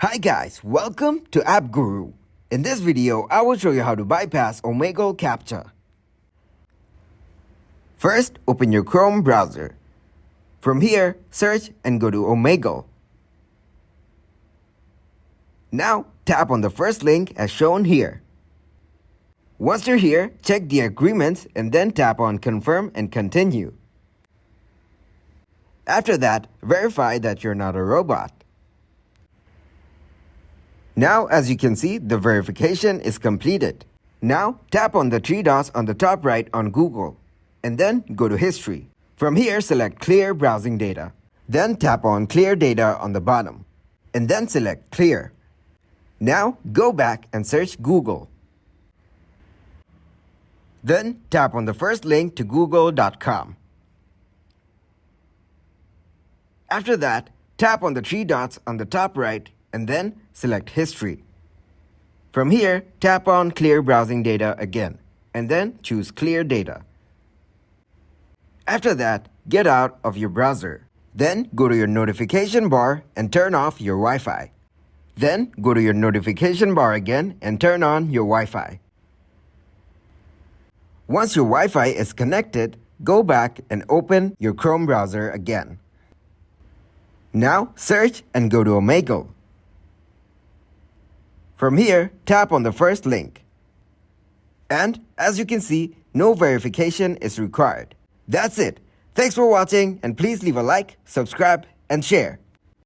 Hi guys, welcome to App Guru. In this video, I will show you how to bypass Omegle Captcha. First, open your Chrome browser. From here, search and go to Omegle. Now, tap on the first link as shown here. Once you're here, check the agreements and then tap on Confirm and Continue. After that, verify that you're not a robot. Now, as you can see, the verification is completed. Now, tap on the three dots on the top right on Google, and then go to History. From here, select Clear Browsing Data. Then tap on Clear Data on the bottom, and then select Clear. Now, go back and search Google. Then, tap on the first link to google.com. After that, tap on the three dots on the top right and then select History. From here, tap on Clear Browsing Data again, and then choose Clear Data. After that, get out of your browser. Then go to your notification bar and turn off your Wi-Fi. Then go to your notification bar again and turn on your Wi-Fi. Once your Wi-Fi is connected, go back and open your Chrome browser again. Now, search and go to Omegle. From here, tap on the first link. And as you can see, no verification is required. That's it. Thanks for watching, and please leave a like, subscribe, and share.